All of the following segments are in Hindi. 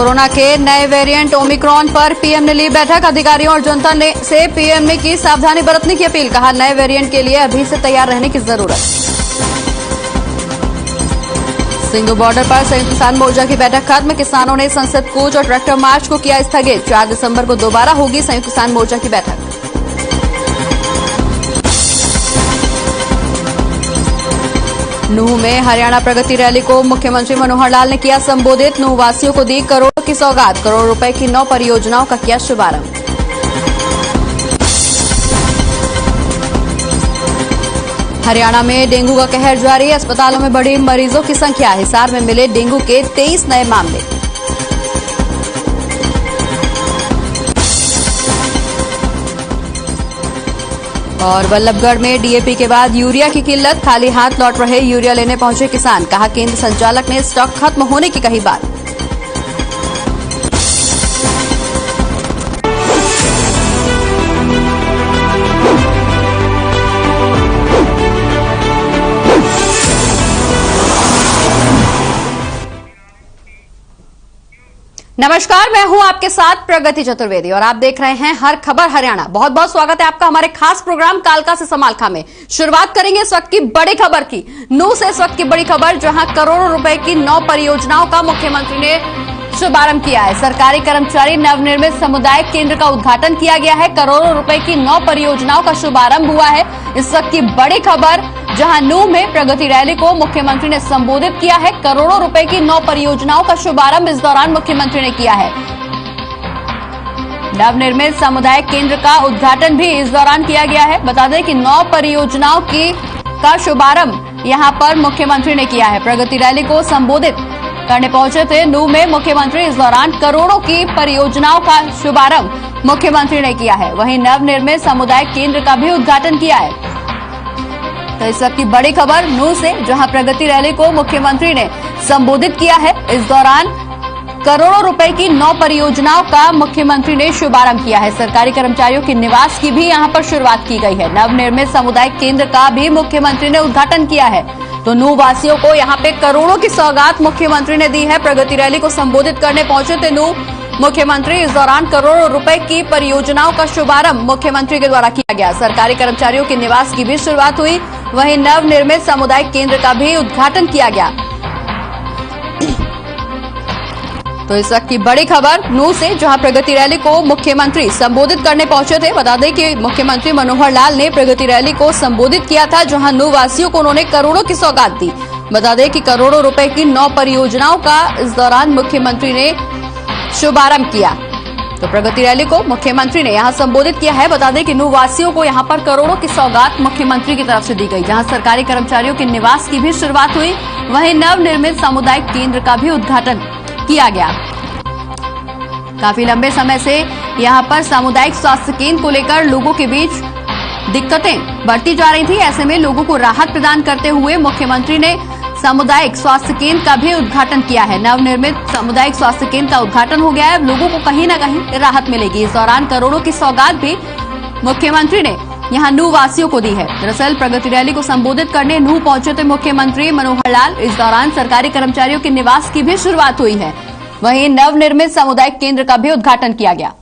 कोरोना के नए वेरिएंट ओमिक्रॉन पर पीएम ने ली बैठक। अधिकारियों और जनता से पीएम ने की सावधानी बरतने की अपील। कहा, नए वेरिएंट के लिए अभी से तैयार रहने की जरूरत। सिंघू बॉर्डर पर संयुक्त किसान मोर्चा की बैठक खत्म। किसानों ने संसद कूच और ट्रैक्टर मार्च को किया स्थगित। 4 दिसंबर को दोबारा होगी संयुक्त किसान मोर्चा की बैठक। नूह में हरियाणा प्रगति रैली को मुख्यमंत्री मनोहर लाल ने किया संबोधित। नूह वासियों को दी करोड़ों की सौगात। करोड़ रुपए की 9 परियोजनाओं का किया शुभारंभ। हरियाणा में डेंगू का कहर जारी। अस्पतालों में बढ़ी मरीजों की संख्या। हिसार में मिले डेंगू के 23 नए मामले। और वल्लभगढ़ में डीएपी के बाद यूरिया की किल्लत। खाली हाथ लौट रहे यूरिया लेने पहुंचे किसान। कहा, केंद्र संचालक ने स्टॉक खत्म होने की कही बात। नमस्कार, मैं हूं आपके साथ प्रगति चतुर्वेदी और आप देख रहे हैं हर खबर हरियाणा। बहुत बहुत स्वागत है आपका हमारे खास प्रोग्राम कालका से समालखा में। शुरुआत करेंगे इस वक्त की बड़ी खबर की। नूह से इस वक्त की बड़ी खबर, जहां करोड़ों रुपए की 9 परियोजनाओं का मुख्यमंत्री ने शुभारंभ किया है। सरकारी कर्मचारी नवनिर्मित सामुदायिक केंद्र का उद्घाटन किया गया है। करोड़ों रुपए की 9 परियोजनाओं का शुभारंभ हुआ है। इस वक्त की बड़ी खबर, जहां नूह में प्रगति रैली को मुख्यमंत्री ने संबोधित किया है। करोड़ों रुपए की 9 परियोजनाओं का शुभारंभ इस दौरान मुख्यमंत्री ने किया है। नवनिर्मित सामुदायिक केंद्र का उद्घाटन भी इस दौरान किया गया है। बता दें कि 9 परियोजनाओं का शुभारंभ यहां पर मुख्यमंत्री ने किया है। प्रगति रैली को संबोधित करने पहुंचे थे नूह में मुख्यमंत्री। इस दौरान करोड़ों की परियोजनाओं का शुभारंभ मुख्यमंत्री ने किया है। वहीं नवनिर्मित सामुदायिक केंद्र का भी उद्घाटन किया है। तो इस वक्त की बड़ी खबर नूह से, जहां प्रगति रैली को मुख्यमंत्री ने संबोधित किया है। इस दौरान करोड़ों रुपए की 9 परियोजनाओं का मुख्यमंत्री ने शुभारंभ किया है। सरकारी कर्मचारियों के निवास की भी यहां पर शुरुआत की गई है। नवनिर्मित सामुदायिक केंद्र का भी मुख्यमंत्री ने उद्घाटन किया है। तो नूह वासियों को यहां पे करोड़ों की सौगात मुख्यमंत्री ने दी है। प्रगति रैली को संबोधित करने पहुंचे थे नूह मुख्यमंत्री। इस दौरान करोड़ों रुपए की परियोजनाओं का शुभारंभ मुख्यमंत्री के द्वारा किया गया। सरकारी कर्मचारियों के निवास की भी शुरुआत हुई। वहीं नवनिर्मित सामुदायिक केंद्र का भी उद्घाटन किया गया। तो इस वक्त की बड़ी खबर नूह से, जहां प्रगति रैली को मुख्यमंत्री संबोधित करने पहुंचे थे। बता दें कि मुख्यमंत्री मनोहर लाल ने प्रगति रैली को संबोधित किया था, जहां नूह वासियों को उन्होंने करोड़ों की सौगात दी। बता दें कि करोड़ों रुपए की 9 परियोजनाओं का इस दौरान मुख्यमंत्री ने शुभारंभ किया। तो प्रगति रैली को मुख्यमंत्री ने यहां संबोधित किया है। बता दें कि नूह वासियों को यहां पर करोड़ों की सौगात मुख्यमंत्री की तरफ से दी गई, जहां सरकारी कर्मचारियों के निवास की भी शुरुआत हुई। वहीं नवनिर्मित सामुदायिक केंद्र का भी उद्घाटन किया गया। काफी लंबे समय से यहां पर सामुदायिक स्वास्थ्य केंद्र को लेकर लोगों के बीच दिक्कतें बढ़ती जा रही थी। ऐसे में लोगों को राहत प्रदान करते हुए मुख्यमंत्री ने सामुदायिक स्वास्थ्य केंद्र का भी उद्घाटन किया है। नवनिर्मित सामुदायिक स्वास्थ्य केंद्र का उद्घाटन हो गया है। अब लोगों को कहीं न कहीं राहत मिलेगी। इस दौरान करोड़ों की सौगात भी मुख्यमंत्री ने यहां नूह वासियों को दी है। दरअसल प्रगति रैली को संबोधित करने नूह पहुंचे थे मुख्यमंत्री मनोहर लाल। इस दौरान सरकारी कर्मचारियों के निवास की भी शुरुआत हुई है। वहीं नवनिर्मित सामुदायिक केंद्र का भी उद्घाटन किया गया।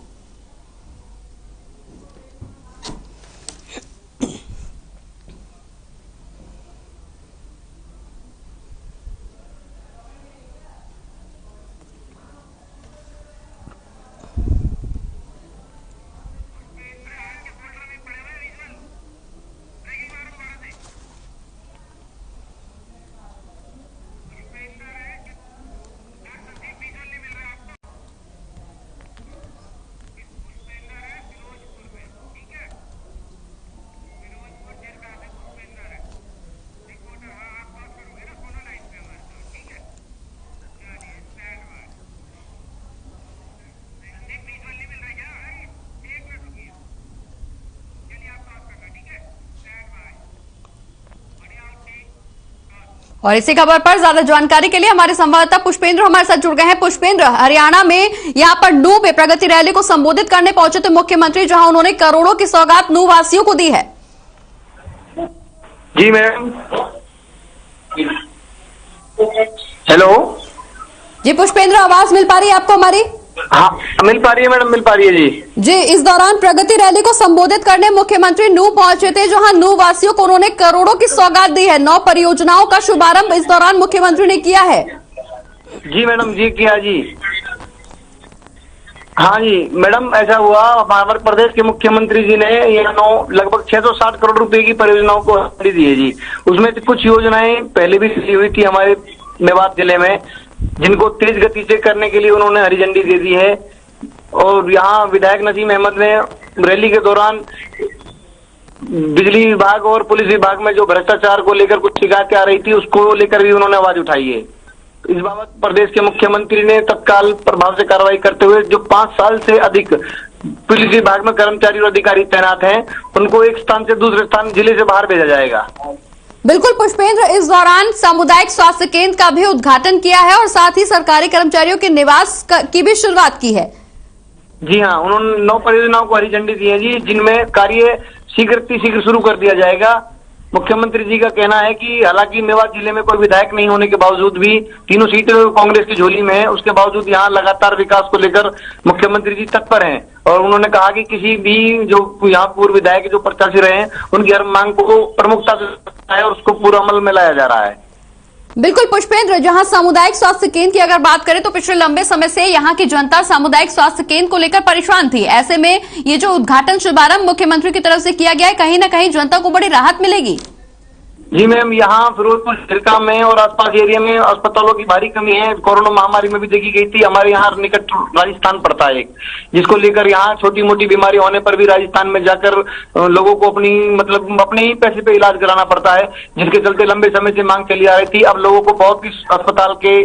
और इसी खबर पर ज्यादा जानकारी के लिए हमारे संवाददाता पुष्पेंद्र हमारे साथ जुड़ गए हैं। पुष्पेंद्र, हरियाणा में यहां पर नूह में प्रगति रैली को संबोधित करने पहुंचे थे मुख्यमंत्री, जहां उन्होंने करोड़ों की सौगात नूह वासियों को दी है। जी मैम, हेलो। जी पुष्पेंद्र, आवाज मिल पा रही है आपको हमारी? हाँ, मिल पा रही है मैडम, मिल पा रही है जी। इस दौरान प्रगति रैली को संबोधित करने मुख्यमंत्री नूह पहुंचे थे, जहां नूह वासियों को उन्होंने करोड़ों की सौगात दी है। 9 परियोजनाओं का शुभारंभ इस दौरान मुख्यमंत्री ने किया है। जी मैडम, जी किया जी। हाँ जी मैडम, ऐसा हुआ, हमारे प्रदेश के मुख्यमंत्री जी ने ये लगभग 660 करोड़ रुपए की परियोजनाओं को हरी दी है जी। उसमें से कुछ योजनाएं पहले भी चली हुई थी हमारे मेवात जिले में, जिनको तेज गति से करने के लिए उन्होंने हरी झंडी दे दी है। और यहाँ विधायक नसीम अहमद ने रैली के दौरान बिजली विभाग और पुलिस विभाग में जो भ्रष्टाचार को लेकर कुछ शिकायतें आ रही थी, उसको लेकर भी उन्होंने आवाज उठाई है। इस बाबत प्रदेश के मुख्यमंत्री ने तत्काल प्रभाव से कार्रवाई करते हुए जो 5 साल से अधिक पुलिस विभाग में कर्मचारी और अधिकारी तैनात हैं, उनको एक स्थान से दूसरे स्थान जिले से बाहर भेजा जाएगा। बिल्कुल पुष्पेंद्र, इस दौरान सामुदायिक स्वास्थ्य केंद्र का भी उद्घाटन किया है और साथ ही सरकारी कर्मचारियों के निवास की भी शुरुआत की है। जी हाँ, उन्होंने 9 परियोजनाओं को हरी झंडी दी है जी, जिनमें कार्य शीघ्र शुरू कर दिया जाएगा। मुख्यमंत्री जी का कहना है कि हालांकि मेवात जिले में कोई विधायक नहीं होने के बावजूद भी, तीनों सीट कांग्रेस की झोली में है, उसके बावजूद यहाँ लगातार विकास को लेकर मुख्यमंत्री जी तत्पर हैं। और उन्होंने कहा कि किसी भी जो यहाँ पूर्व विधायक जो प्रत्याशी रहे हैं, उनकी हर मांग को प्रमुखता से है और उसको पूरा अमल में लाया जा रहा है। बिल्कुल पुष्पेंद्र, जहां सामुदायिक स्वास्थ्य केंद्र की अगर बात करें तो पिछले लंबे समय से यहां की जनता सामुदायिक स्वास्थ्य केंद्र को लेकर परेशान थी। ऐसे में ये जो उद्घाटन शुभारंभ मुख्यमंत्री की तरफ से किया गया है, कहीं ना कहीं जनता को बड़ी राहत मिलेगी। जी मैम, यहाँ फिरोजपुर छिरका में और आसपास एरिया में अस्पतालों की भारी कमी है। कोरोना महामारी में भी देखी गई थी। हमारे यहाँ निकट राजस्थान पड़ता है एक, जिसको लेकर यहाँ छोटी मोटी बीमारी होने पर भी राजस्थान में जाकर लोगों को अपने ही पैसे पे इलाज कराना पड़ता है, जिसके चलते लंबे समय से मांग चली आ रही थी। अब लोगों को बहुत ही अस्पताल के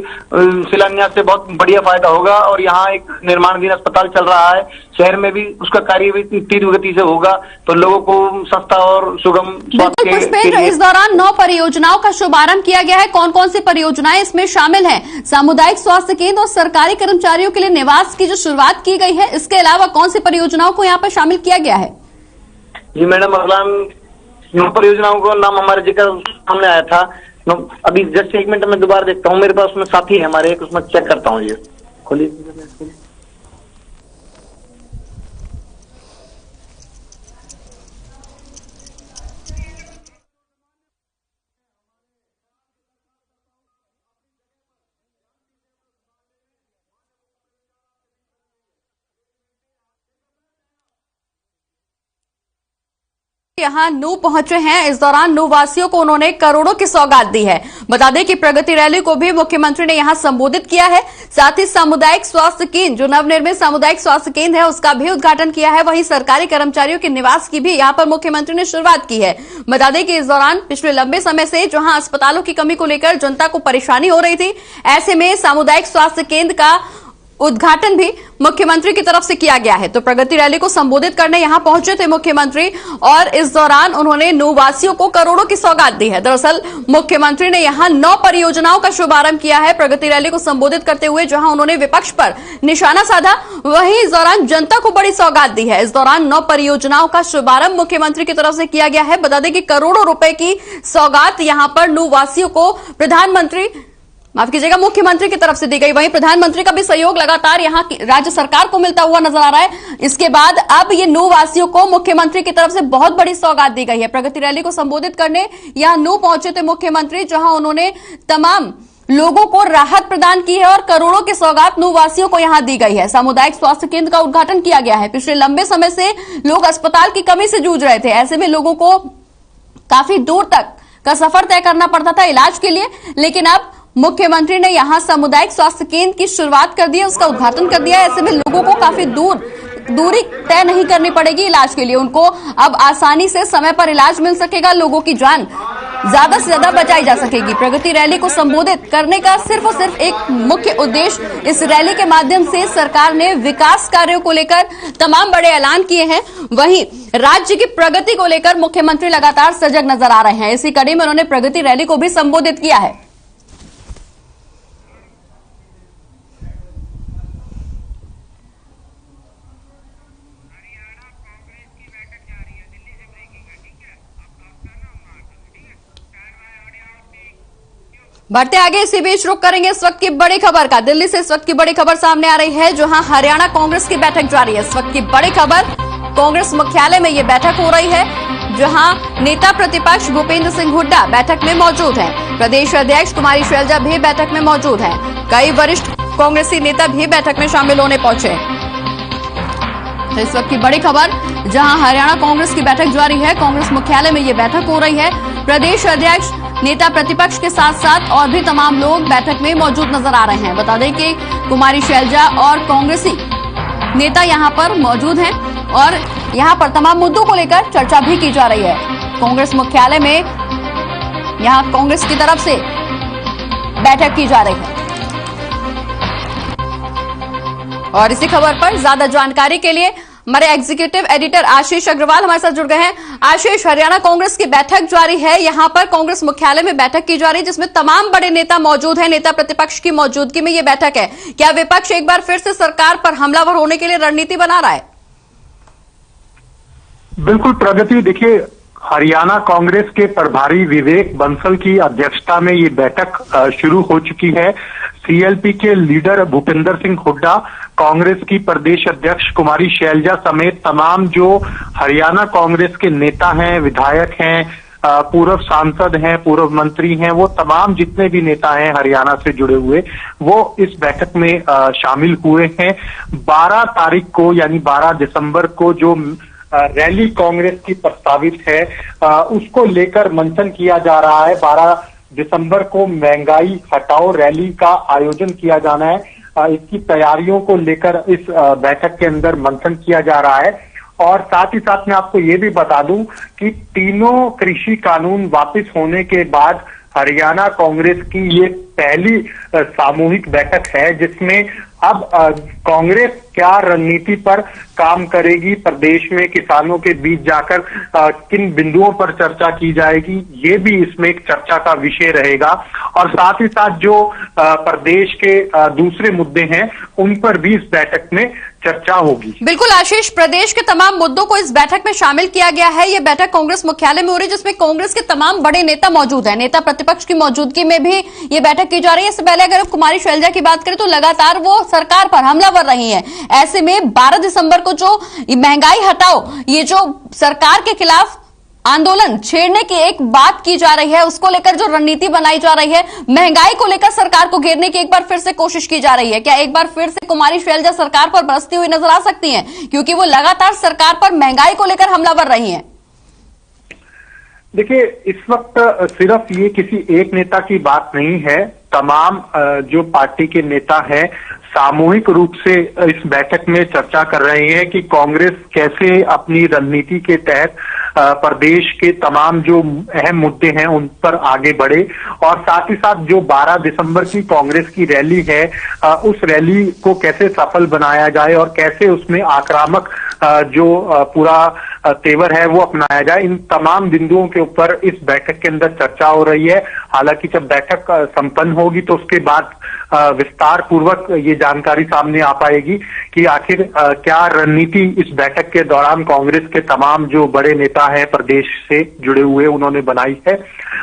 शिलान्यास से बहुत बढ़िया फायदा होगा और यहाँ एक निर्माणाधीन अस्पताल चल रहा है शहर में भी, उसका कार्य भी तीव्र गति से होगा, तो लोगों को सस्ता और सुगम स्वास्थ्य के लिए। इस दौरान 9 परियोजनाओं का शुभारंभ किया गया है। कौन कौन सी परियोजनाएं इसमें शामिल हैं? सामुदायिक स्वास्थ्य केंद्र और सरकारी कर्मचारियों के लिए निवास की जो शुरुआत की गई है, इसके अलावा कौन सी परियोजनाओं को यहाँ पर शामिल किया गया है? जी मैडम, अगला 9 परियोजनाओं का नाम हमारे जिक्र सामने आया था। अभी जस्ट 1 मिनट में दोबारा देखता हूँ, मेरे पास उसमें साथी है हमारे, एक उसमें चेक करता हूँ। ये खोलिए। यहाँ नूह पहुंचे हैं। इस दौरान नूह वासियों को उन्होंने करोड़ों की सौगात दी है। बता दें कि प्रगति रैली को भी मुख्यमंत्री ने यहाँ संबोधित किया है। साथ ही सामुदायिक स्वास्थ्य केंद्र, जो नवनिर्मित सामुदायिक स्वास्थ्य केंद्र है, उसका भी उद्घाटन किया है। वहीं सरकारी कर्मचारियों के निवास की भी यहाँ पर मुख्यमंत्री ने शुरुआत की है। बता दें कि इस दौरान पिछले लंबे समय से जहां अस्पतालों की कमी को लेकर जनता को परेशानी हो रही थी, ऐसे में सामुदायिक स्वास्थ्य केंद्र का उद्घाटन भी मुख्यमंत्री की तरफ से किया गया है। तो प्रगति रैली को संबोधित करने यहां पहुंचे थे मुख्यमंत्री और इस दौरान उन्होंने नूह वासियों को करोड़ों की सौगात दी है। दरअसल मुख्यमंत्री ने यहां 9 परियोजनाओं का शुभारंभ किया है प्रगति रैली को संबोधित करते हुए, जहां उन्होंने विपक्ष पर निशाना साधा, वहीं इस दौरान जनता को बड़ी सौगात दी है। इस दौरान 9 परियोजनाओं का शुभारंभ मुख्यमंत्री की तरफ से किया गया है। बता दें कि करोड़ों रुपए की सौगात यहां पर नूह वासियों को मुख्यमंत्री की तरफ से दी गई। वहीं प्रधानमंत्री का भी सहयोग लगातार यहां की राज्य सरकार को मिलता हुआ नजर आ रहा है। इसके बाद अब ये नूह वासियों को मुख्यमंत्री की तरफ से बहुत बड़ी सौगात दी गई है। प्रगति रैली को संबोधित करने यहां नूह पहुंचे थे मुख्यमंत्री, जहां उन्होंने तमाम लोगों को राहत प्रदान की है और करोड़ों की सौगात नूह वासियों को यहां दी गई है। सामुदायिक स्वास्थ्य केंद्र का उद्घाटन किया गया है। पिछले लंबे समय से लोग अस्पताल की कमी से जूझ रहे थे। ऐसे में लोगों को काफी दूर तक का सफर तय करना पड़ता था इलाज के लिए, लेकिन अब मुख्यमंत्री ने यहां सामुदायिक स्वास्थ्य केंद्र की शुरुआत कर दी है, उसका उद्घाटन कर दिया है। ऐसे में लोगों को काफी दूरी तय नहीं करनी पड़ेगी इलाज के लिए। उनको अब आसानी से समय पर इलाज मिल सकेगा, लोगों की जान ज्यादा से ज्यादा बचाई जा सकेगी। प्रगति रैली को संबोधित करने का सिर्फ और सिर्फ एक मुख्य उद्देश्य, इस रैली के माध्यम से सरकार ने विकास कार्यों को लेकर तमाम बड़े ऐलान किए हैं। वहीं राज्य की प्रगति को लेकर मुख्यमंत्री लगातार सजग नजर आ रहे हैं। इसी कड़ी में उन्होंने प्रगति रैली को भी संबोधित किया है। बढ़ते आगे, इसी बीच रुक करेंगे इस वक्त की बड़ी खबर का। दिल्ली से इस वक्त की बड़ी खबर सामने आ रही है, जहां हरियाणा कांग्रेस की बैठक जारी है। इस वक्त की बड़ी खबर, कांग्रेस मुख्यालय में ये बैठक हो रही है, जहां नेता प्रतिपक्ष भूपेंद्र सिंह हुड्डा बैठक में मौजूद हैं। प्रदेश अध्यक्ष कुमारी शैलजा भी बैठक में मौजूद हैं। कई वरिष्ठ कांग्रेसी नेता भी बैठक में शामिल होने पहुंचे। तो इस वक्त की बड़ी खबर, जहां हरियाणा कांग्रेस की बैठक जारी है, कांग्रेस मुख्यालय में ये बैठक हो रही है। प्रदेश अध्यक्ष, नेता प्रतिपक्ष के साथ साथ और भी तमाम लोग बैठक में मौजूद नजर आ रहे हैं। बता दें कि कुमारी शैलजा और कांग्रेसी नेता यहां पर मौजूद हैं और यहां पर तमाम मुद्दों को लेकर चर्चा भी की जा रही है। कांग्रेस मुख्यालय में यहां कांग्रेस की तरफ से बैठक की जा रही है। और इसी खबर पर ज्यादा जानकारी के लिए हमारे एग्जीक्यूटिव एडिटर आशीष अग्रवाल हमारे साथ जुड़ गए हैं। आशीष, हरियाणा कांग्रेस की बैठक जारी है, यहां पर कांग्रेस मुख्यालय में बैठक की जा रही है, जिसमें तमाम बड़े नेता मौजूद हैं। नेता प्रतिपक्ष की मौजूदगी में यह बैठक है। क्या विपक्ष एक बार फिर से सरकार पर हमलावर होने के लिए रणनीति बना रहा है? बिल्कुल प्रगति, देखिए हरियाणा कांग्रेस के प्रभारी विवेक बंसल की अध्यक्षता में ये बैठक शुरू हो चुकी है। सीएलपी के लीडर भूपेंद्र सिंह हुड्डा, कांग्रेस की प्रदेश अध्यक्ष कुमारी शैलजा समेत तमाम जो हरियाणा कांग्रेस के नेता हैं, विधायक हैं, पूर्व सांसद हैं, पूर्व मंत्री हैं, वो तमाम जितने भी नेता हैं हरियाणा से जुड़े हुए, वो इस बैठक में शामिल हुए हैं। 12 तारीख को यानी 12 दिसंबर को जो रैली कांग्रेस की प्रस्तावित है, उसको लेकर मंथन किया जा रहा है। 12 दिसंबर को महंगाई हटाओ रैली का आयोजन किया जाना है। इसकी तैयारियों को लेकर इस बैठक के अंदर मंथन किया जा रहा है। और साथ ही साथ मैं आपको ये भी बता दूं कि तीनों कृषि कानून वापस होने के बाद हरियाणा कांग्रेस की ये पहली सामूहिक बैठक है, जिसमें अब कांग्रेस क्या रणनीति पर काम करेगी, प्रदेश में किसानों के बीच जाकर किन बिंदुओं पर चर्चा की जाएगी, ये भी इसमें एक चर्चा का विषय रहेगा। और साथ ही साथ जो प्रदेश के दूसरे मुद्दे हैं, उन पर भी इस बैठक में चर्चा होगी। बिल्कुल आशीष, प्रदेश के तमाम मुद्दों को इस बैठक में शामिल किया गया है। ये बैठक कांग्रेस मुख्यालय में हो रही है, जिसमें कांग्रेस के तमाम बड़े नेता मौजूद हैं। नेता प्रतिपक्ष की मौजूदगी में भी ये बैठक की जा रही है। इससे पहले अगर कुमारी शैलजा की बात करें तो लगातार वो सरकार पर हमलावर रही है। ऐसे में 12 दिसंबर को जो महंगाई हटाओ, ये जो सरकार के खिलाफ आंदोलन छेड़ने की एक बात की जा रही है, उसको लेकर जो रणनीति बनाई जा रही है, महंगाई को लेकर सरकार को घेरने की एक बार फिर से कोशिश की जा रही है। क्या एक बार फिर से कुमारी शैलजा सरकार पर बरसती हुई नजर आ सकती हैं, क्योंकि वो लगातार सरकार पर महंगाई को लेकर हमलावर रही हैं? देखिए, इस वक्त सिर्फ ये किसी एक नेता की बात नहीं है। तमाम जो पार्टी के नेता हैं सामूहिक रूप से इस बैठक में चर्चा कर रहे हैं कि कांग्रेस कैसे अपनी रणनीति के तहत प्रदेश के तमाम जो अहम मुद्दे हैं उन पर आगे बढ़े। और साथ ही साथ जो 12 दिसंबर की कांग्रेस की रैली है, उस रैली को कैसे सफल बनाया जाए और कैसे उसमें आक्रामक जो पूरा तेवर है वो अपनाया जाए, इन तमाम बिंदुओं के ऊपर इस बैठक के अंदर चर्चा हो रही है। हालांकि जब बैठक संपन्न होगी तो उसके बाद विस्तार पूर्वक ये जानकारी सामने आ पाएगी कि आखिर क्या रणनीति इस बैठक के दौरान कांग्रेस के तमाम जो बड़े नेता हैं प्रदेश से जुड़े हुए उन्होंने बनाई है।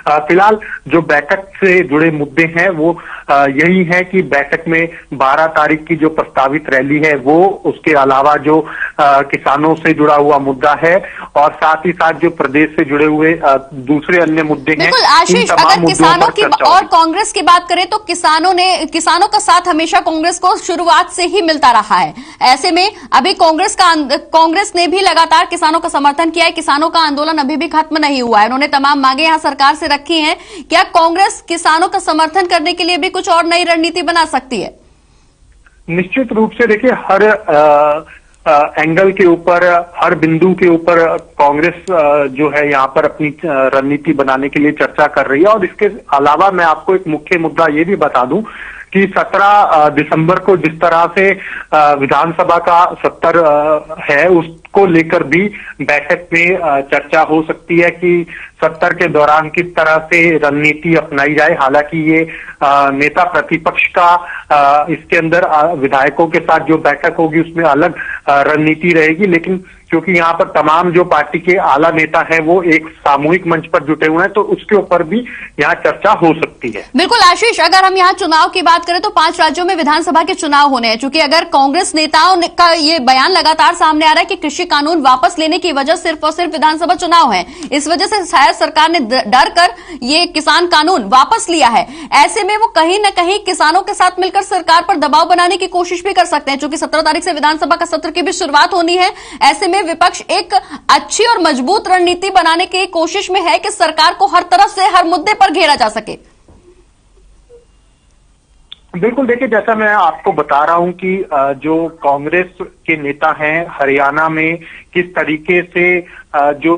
फिलहाल जो बैठक से जुड़े मुद्दे हैं वो यही है कि बैठक में 12 तारीख की जो प्रस्तावित रैली है वो, उसके अलावा जो किसानों से जुड़ा हुआ मुद्दा है और साथ ही साथ जो प्रदेश से जुड़े हुए दूसरे अन्य मुद्दे हैं। बिल्कुल आशीष, अगर किसानों की और कांग्रेस की बात करें तो किसानों का साथ हमेशा कांग्रेस को शुरुआत से ही मिलता रहा है। ऐसे में अभी कांग्रेस ने भी लगातार किसानों का समर्थन किया है। किसानों का आंदोलन अभी भी खत्म नहीं हुआ है। उन्होंने तमाम मांगे यहां सरकार से रखी हैं। क्या कांग्रेस किसानों का समर्थन करने के लिए भी कुछ और नई रणनीति बना सकती है? निश्चित रूप से देखिए, हर एंगल के ऊपर, हर बिंदु के ऊपर कांग्रेस जो है यहाँ पर अपनी रणनीति बनाने के लिए चर्चा कर रही है। और इसके अलावा मैं आपको एक मुख्य मुद्दा ये भी बता दूं कि 17 दिसंबर को जिस तरह से विधानसभा का सत्र है को लेकर भी बैठक में चर्चा हो सकती है कि सत्र के दौरान किस तरह से रणनीति अपनाई जाए। हालांकि ये नेता प्रतिपक्ष का इसके अंदर विधायकों के साथ जो बैठक होगी उसमें अलग रणनीति रहेगी, लेकिन क्योंकि यहाँ पर तमाम जो पार्टी के आला नेता हैं वो एक सामूहिक मंच पर जुटे हुए हैं, तो उसके ऊपर भी यहाँ चर्चा हो सकती है। बिल्कुल आशीष, अगर हम यहाँ चुनाव की बात करें तो 5 राज्यों में विधानसभा के चुनाव होने हैं। चूंकि अगर कांग्रेस नेताओं का ये बयान लगातार सामने आ रहा है कि कृषि कानून वापस लेने की वजह सिर्फ और सिर्फ विधानसभा चुनाव है, इस वजह से शायद सरकार ने डर कर ये किसान कानून वापस लिया है। ऐसे में वो कहीं न कहीं किसानों के साथ मिलकर सरकार पर दबाव बनाने की कोशिश भी कर सकते हैं। चूंकि 17 तारीख से विधानसभा का सत्र की भी शुरुआत होनी है, ऐसे में विपक्ष एक अच्छी और मजबूत रणनीति बनाने की कोशिश में है कि सरकार को हर तरफ से हर मुद्दे पर घेरा जा सके। बिल्कुल, देखिए जैसा मैं आपको बता रहा हूं कि जो कांग्रेस के नेता हैं हरियाणा में किस तरीके से जो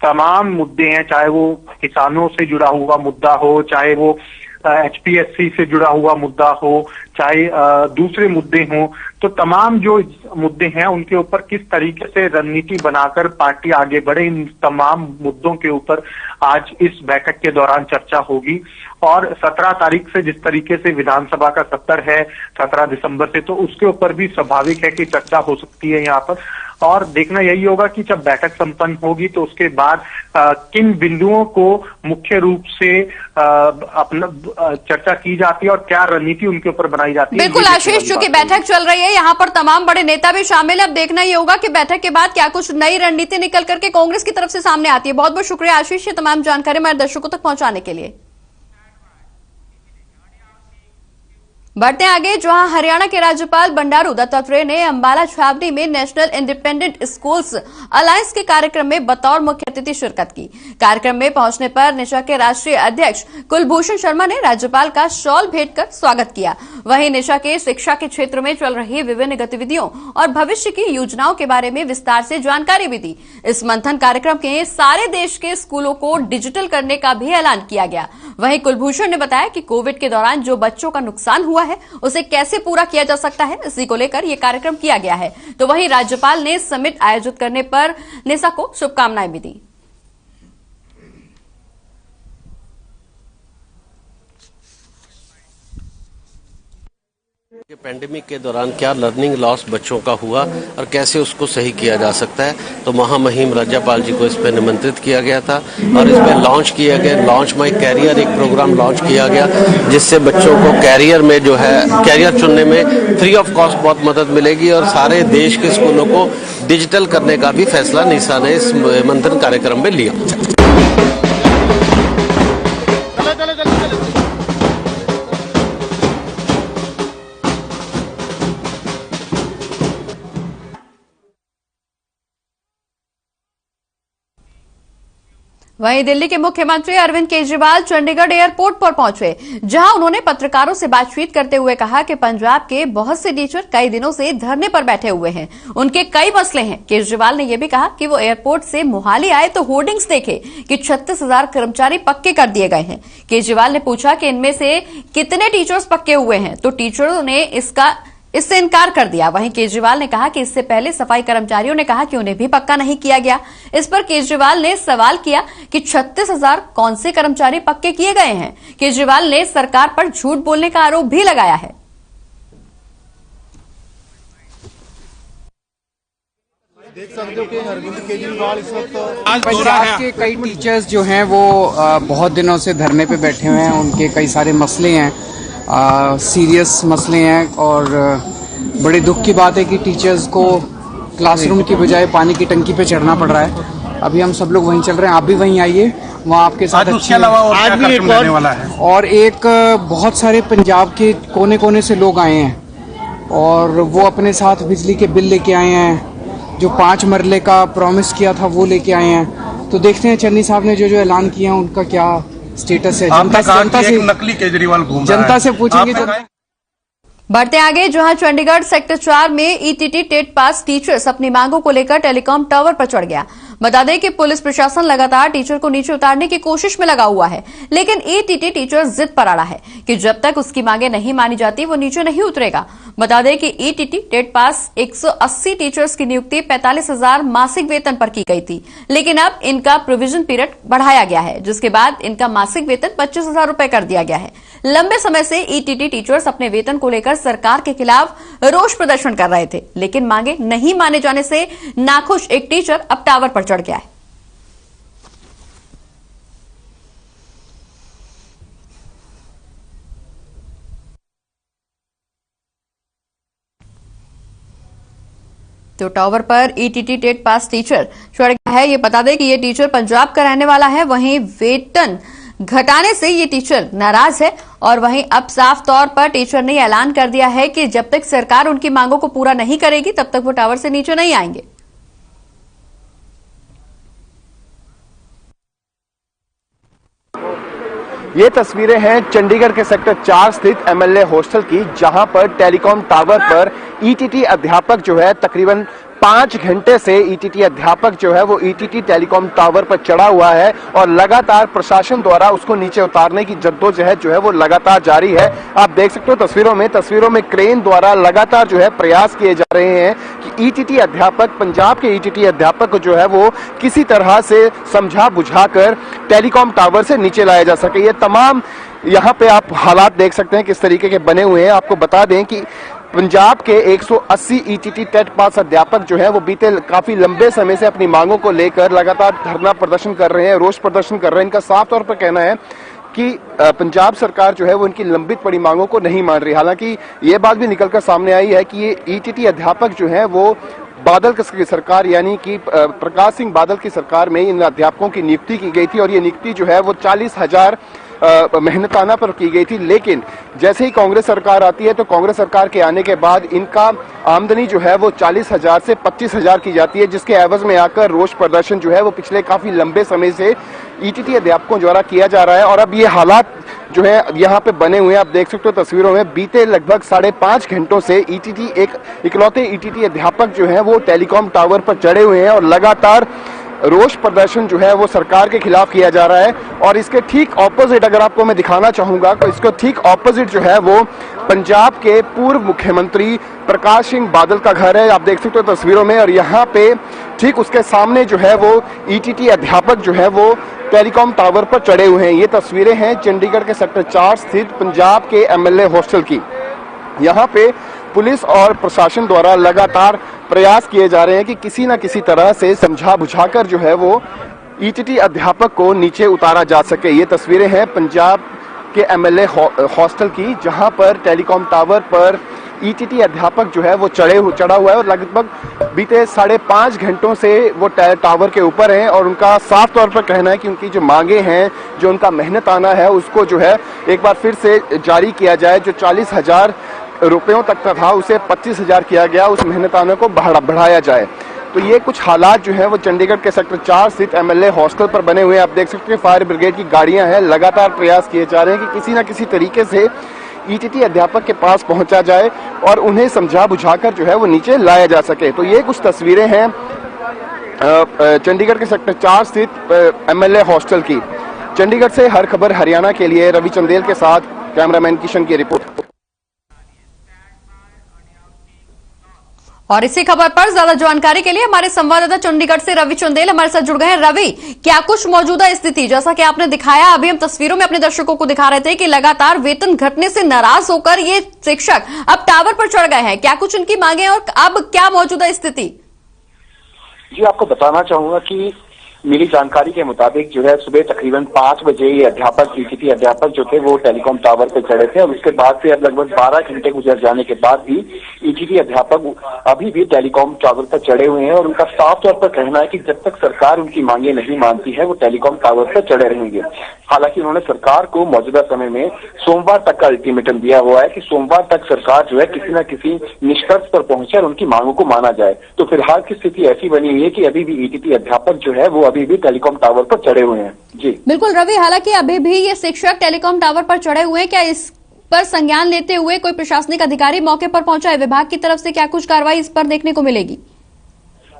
तमाम मुद्दे हैं, चाहे वो किसानों से जुड़ा हुआ मुद्दा हो, चाहे वो HPSC से जुड़ा हुआ मुद्दा हो, चाहे दूसरे मुद्दे हों, तो तमाम जो मुद्दे हैं उनके ऊपर किस तरीके से रणनीति बनाकर पार्टी आगे बढ़े, इन तमाम मुद्दों के ऊपर आज इस बैठक के दौरान चर्चा होगी। और 17 तारीख से जिस तरीके से विधानसभा का सत्र है 17 दिसंबर से, तो उसके ऊपर भी स्वाभाविक है कि चर्चा हो सकती है यहाँ पर। और देखना यही होगा कि जब बैठक संपन्न होगी तो उसके बाद किन बिंदुओं को मुख्य रूप से अपना चर्चा की जाती है और क्या रणनीति उनके ऊपर बनाई जाती है। बिल्कुल आशीष, चूंकि बैठक चल रही है, यहाँ पर तमाम बड़े नेता भी शामिल है। अब देखना ही होगा कि बैठक के बाद क्या कुछ नई रणनीति निकल करके कांग्रेस की तरफ से सामने आती है। बहुत बहुत शुक्रिया आशीष, ये तमाम जानकारी हमारे दर्शकों तक पहुंचाने के लिए। बढ़ते आगे, जहां हरियाणा के राज्यपाल बंडारू दत्तात्रेय ने अंबाला छावनी में नेशनल इंडिपेंडेंट स्कूल्स अलायंस के कार्यक्रम में बतौर मुख्य अतिथि शिरकत की। कार्यक्रम में पहुंचने पर निशा के राष्ट्रीय अध्यक्ष कुलभूषण शर्मा ने राज्यपाल का शॉल भेंट कर स्वागत किया। वहीं निशा के शिक्षा के क्षेत्र में चल रही विभिन्न गतिविधियों और भविष्य की योजनाओं के बारे में विस्तार से जानकारी भी दी। इस मंथन कार्यक्रम के सारे देश के स्कूलों को डिजिटल करने का भी ऐलान किया गया। वहीं कुलभूषण ने बताया कि कोविड के दौरान जो बच्चों का नुकसान हुआ है उसे कैसे पूरा किया जा सकता है, इसी को लेकर यह कार्यक्रम किया गया है। तो वहीं राज्यपाल ने समिट आयोजित करने पर निशा को शुभकामनाएं भी दी। पैंडेमिक के दौरान क्या लर्निंग लॉस बच्चों का हुआ और कैसे उसको सही किया जा सकता है, तो महामहिम राज्यपाल जी को इस पर निमंत्रित किया गया था और इसमें लॉन्च किया गया लॉन्च माई कैरियर एक प्रोग्राम लॉन्च किया गया, जिससे बच्चों को कैरियर में जो है कैरियर चुनने में फ्री ऑफ कॉस्ट बहुत मदद मिलेगी। और सारे देश के स्कूलों को डिजिटल करने का भी फैसला निशा ने इस मंथन कार्यक्रम में लिया। वहीं दिल्ली के मुख्यमंत्री अरविंद केजरीवाल चंडीगढ़ एयरपोर्ट पर पहुंचे, जहां उन्होंने पत्रकारों से बातचीत करते हुए कहा कि पंजाब के बहुत से टीचर कई दिनों से धरने पर बैठे हुए हैं, उनके कई मसले हैं। केजरीवाल ने यह भी कहा कि वो एयरपोर्ट से मोहाली आए तो होर्डिंग्स देखे कि 36,000 कर्मचारी पक्के कर दिए गए हैं। केजरीवाल ने पूछा कि इनमें से कितने टीचर्स पक्के हुए हैं, तो टीचरों ने इससे इनकार कर दिया। वहीं केजरीवाल ने कहा कि इससे पहले सफाई कर्मचारियों ने कहा कि उन्हें भी पक्का नहीं किया गया। इस पर केजरीवाल ने सवाल किया कि 36,000 कौन से कर्मचारी पक्के किए गए हैं। केजरीवाल ने सरकार पर झूठ बोलने का आरोप भी लगाया है। देख सकते हो कि अरविंद केजरीवाल इस वक्त पंजाब के कई टीचर्स जो हैं वो बहुत दिनों से धरने पे बैठे हुए हैं। उनके कई सारे मसले हैं, सीरियस मसले हैं और बड़े दुख की बात है कि टीचर्स को क्लासरूम की बजाय पानी की टंकी पे चढ़ना पड़ रहा है। अभी हम सब लोग वहीं चल रहे हैं, आप भी वहीं आइए, वहाँ आपके साथ अच्छे आज भी एक वाला है। और एक बहुत सारे पंजाब के कोने कोने से लोग आए हैं और वो अपने साथ बिजली के बिल लेके आए हैं, जो 5 मरले का प्रॉमिस किया था वो लेके आए हैं। तो देखते हैं चन्नी साहब ने जो जो ऐलान किया उनका क्या स्टेटस है। जनता से नकली केजरीवाल घूम रहा है, जनता से पूछेंगे। बढ़ते आगे, जहां चंडीगढ़ सेक्टर 4 में ईटीटी टेट पास टीचर्स अपनी मांगों को लेकर टेलीकॉम टावर पर चढ़ गया। बता दें कि पुलिस प्रशासन लगातार टीचर को नीचे उतारने की कोशिश में लगा हुआ है, लेकिन ईटीटी टीचर जिद पर अड़ा है कि जब तक उसकी मांगे नहीं मानी जाती वो नीचे नहीं उतरेगा। बता दें कि ईटीटी टेट पास 180 टीचर्स की नियुक्ति 45,000 मासिक वेतन पर की गई थी, लेकिन अब इनका प्रोविजन पीरियड बढ़ाया गया है, जिसके बाद इनका मासिक वेतन 25,000 रुपए कर दिया गया है। लंबे समय से ईटीटी टीचर्स अपने वेतन को लेकर सरकार के खिलाफ रोष प्रदर्शन कर रहे थे, लेकिन मांगे नहीं माने जाने से नाखुश एक टीचर अब टावर पर चढ़ गया है। तो टावर पर ईटीटी टेट पास टीचर चढ़ गया है। ये बता दें कि ये टीचर पंजाब का रहने वाला है, वहीं वेतन घटाने से ये टीचर नाराज है और वहीं अब साफ तौर पर टीचर ने ऐलान कर दिया है कि जब तक सरकार उनकी मांगों को पूरा नहीं करेगी तब तक वो टावर से नीचे नहीं आएंगे। ये तस्वीरें हैं चंडीगढ़ के सेक्टर 4 स्थित एमएलए हॉस्टल की, जहां पर टेलीकॉम टावर पर ईटीटी अध्यापक जो है तकरीबन 5 घंटे से ईटीटी अध्यापक जो है वो ईटीटी टेलीकॉम टावर पर चढ़ा हुआ है और लगातार प्रशासन द्वारा उसको नीचे उतारने की जद्दोजहद जो है वो लगातार जारी है। आप देख सकते हो तस्वीरों में क्रेन द्वारा लगातार जो है प्रयास किए जा रहे हैं कि ईटीटी अध्यापक, पंजाब के ईटीटी अध्यापक जो है वो किसी तरह से समझा बुझाकर टेलीकॉम टावर से नीचे लाया जा सके। ये तमाम यहाँ पे आप हालात देख सकते हैं किस तरीके के बने हुए हैं। आपको बता दें कि पंजाब के 180 ईटीटी टेट पास अध्यापक जो है वो बीते काफी लंबे समय से अपनी मांगों को लेकर लगातार धरना प्रदर्शन कर रहे हैं, रोष प्रदर्शन कर रहे हैं। इनका साफ तौर पर कहना है कि पंजाब सरकार जो है वो इनकी लंबित पड़ी मांगों को नहीं मान रही। हालांकि ये बात भी निकलकर सामने आई है कि ये ईटीटी अध्यापक जो है वो बादल की सरकार यानी कि प्रकाश सिंह बादल की सरकार में इन अध्यापकों की नियुक्ति की गई थी और ये नियुक्ति जो है वो 40,000 मेहनताना पर की गई थी। लेकिन जैसे ही कांग्रेस सरकार आती है तो कांग्रेस सरकार के आने के बाद इनका आमदनी जो है वो 40,000 से 25,000 की जाती है, जिसके एवज में आकर रोष प्रदर्शन जो है वो पिछले काफी लंबे समय से ईटीटी अध्यापकों द्वारा किया जा रहा है। और अब ये हालात जो है यहाँ पे बने हुए हैं, आप देख सकते हो तस्वीरों में। बीते लगभग 5.5 घंटों से ईटीटी इकलौते ईटीटी अध्यापक जो है वो टेलीकॉम टावर पर चढ़े हुए हैं और लगातार रोष प्रदर्शन जो है वो सरकार के खिलाफ किया जा रहा है। और इसके ठीक ऑपोजिट अगर आपको मैं दिखाना चाहूंगा तो इसको ठीक ऑपोजिट जो है वो पंजाब के पूर्व मुख्यमंत्री प्रकाश सिंह बादल का घर है, आप देख सकते हो तस्वीरों में। और यहाँ पे ठीक उसके सामने जो है वो ईटीटी अध्यापक जो है वो टेलीकॉम टावर पर चढ़े हुए हैं। ये तस्वीरें हैं चंडीगढ़ के सेक्टर 4 स्थित पंजाब के एमएलए हॉस्टल की। यहाँ पे पुलिस और प्रशासन द्वारा लगातार प्रयास किए जा रहे हैं कि किसी न किसी तरह से समझा बुझाकर जो है वो ईटीटी अध्यापक को नीचे उतारा जा सके। ये तस्वीरें हैं पंजाब के एमएलए हॉस्टल की, जहां पर टेलीकॉम टावर पर ईटीटी अध्यापक जो है वो चढ़ा हुआ है और लगभग बीते 5.5 घंटों से वो टावर के ऊपर हैं। और उनका साफ तौर पर कहना है कि उनकी जो मांगे हैं, जो उनका मेहनताना है, उसको जो है एक बार फिर से जारी किया जाए। जो 40,000 रुपयों तक का था उसे 25,000 किया गया, उस मेहनताना को बढ़ाया जाए। तो ये कुछ हालात जो हैं वो चंडीगढ़ के सेक्टर 4 स्थित एमएलए हॉस्टल पर बने हुए हैं। आप देख सकते हैं फायर ब्रिगेड की गाड़ियां हैं, लगातार प्रयास किए जा रहे हैं कि किसी न किसी तरीके से ईटीटी अध्यापक के पास पहुंचा जाए और उन्हें समझा बुझाकर जो है वो नीचे लाया जा सके। तो ये कुछ तस्वीरें हैं चंडीगढ़ के सेक्टर 4 स्थित एमएलए हॉस्टल की। चंडीगढ़ से हर खबर हरियाणा के लिए रवि चंदेल के साथ कैमरामैन किशन की रिपोर्ट। और इसी खबर पर ज्यादा जानकारी के लिए हमारे संवाददाता चंडीगढ़ से रवि चंदेल हमारे साथ जुड़ गए हैं। रवि, क्या कुछ मौजूदा स्थिति, जैसा कि आपने दिखाया, अभी हम तस्वीरों में अपने दर्शकों को दिखा रहे थे कि लगातार वेतन घटने से नाराज होकर ये शिक्षक अब टावर पर चढ़ गए हैं, क्या कुछ उनकी मांगे और अब क्या मौजूदा स्थिति? जी, आपको बताना चाहूंगा कि मिली जानकारी के मुताबिक जो है सुबह तकरीबन 5 बजे ये अध्यापक, ईटीटी अध्यापक जो थे वो टेलीकॉम टावर पे चढ़े थे और उसके बाद से अब लगभग 12 घंटे गुजर जाने के बाद भी ईटीटी अध्यापक अभी भी टेलीकॉम टावर पर चढ़े हुए हैं और उनका साफ तौर पर कहना है कि जब तक सरकार उनकी मांगे नहीं मानती है वो टेलीकॉम टावर पर चढ़े रहेंगे। हालांकि उन्होंने सरकार को मौजूदा समय में सोमवार तक का अल्टीमेटम दिया हुआ है कि सोमवार तक सरकार जो है किसी न किसी निष्कर्ष पर पहुंचे और उनकी मांगों को माना जाए। तो फिलहाल की स्थिति ऐसी बनी हुई है कि अभी भी ईटीटी अध्यापक जो है वो अभी भी टेलीकॉम टावर पर चढ़े हुए हैं। जी बिल्कुल रवि, हालांकि अभी भी ये शिक्षक टेलीकॉम टावर पर चढ़े हुए हैं, क्या इस पर संज्ञान लेते हुए कोई प्रशासनिक अधिकारी मौके पर पहुंचा है? विभाग की तरफ से क्या कुछ कार्रवाई इस पर देखने को मिलेगी?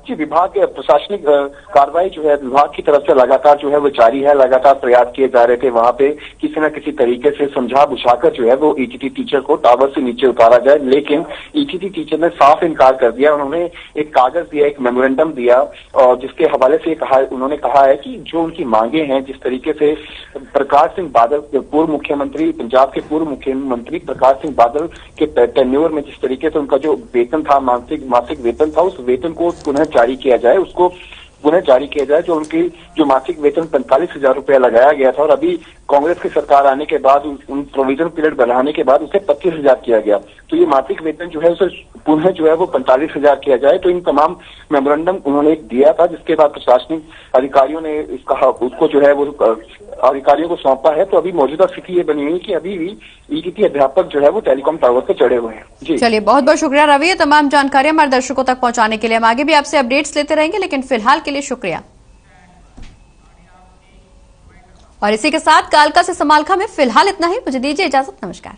जी, विभाग प्रशासनिक कार्रवाई जो है विभाग की तरफ से लगातार जो है वो जारी है। लगातार प्रयास किए जा रहे थे वहां पे किसी न किसी तरीके से समझा बुझाकर जो है वो ईटीटी टीचर को टावर से नीचे उतारा जाए, लेकिन ईटीटी टीचर ने साफ इनकार कर दिया। उन्होंने एक कागज दिया, एक मेमोरेंडम दिया और जिसके हवाले से उन्होंने कहा है कि जो उनकी मांगे हैं, जिस तरीके से प्रकाश सिंह बादल पूर्व मुख्यमंत्री, पंजाब के पूर्व मुख्यमंत्री प्रकाश सिंह बादल के टेन्योर में जिस तरीके से उनका जो वेतन था, मासिक वेतन था, उस वेतन को पुनः जारी किया जाए, जो उनकी जो मासिक वेतन 45,000 रुपया लगाया गया था और अभी कांग्रेस की सरकार आने के बाद उन प्रोविजन पीरियड बढ़ाने के बाद उसे 25,000 किया गया। तो ये मासिक वेतन जो है उसे पुनः जो है वो 45,000 किया जाए। तो इन तमाम मेमोरेंडम उन्होंने दिया था, जिसके बाद प्रशासनिक अधिकारियों ने उसको जो है वो अधिकारियों को सौंपा है। तो अभी मौजूदा स्थिति ये बनी हुई है कि अभी भी ईटीटी अध्यापक जो है वो टेलीकॉम टावर पे चढ़े हुए हैं। जी चलिए, बहुत बहुत शुक्रिया रवि, ये तमाम जानकारी हमारे दर्शकों तक पहुंचाने के लिए। हम आगे भी आपसे अपडेट्स लेते रहेंगे, लेकिन फिलहाल के लिए शुक्रिया। और इसी के साथ कालका से समालखा में फिलहाल इतना ही। मुझे दीजिए इजाजत, नमस्कार।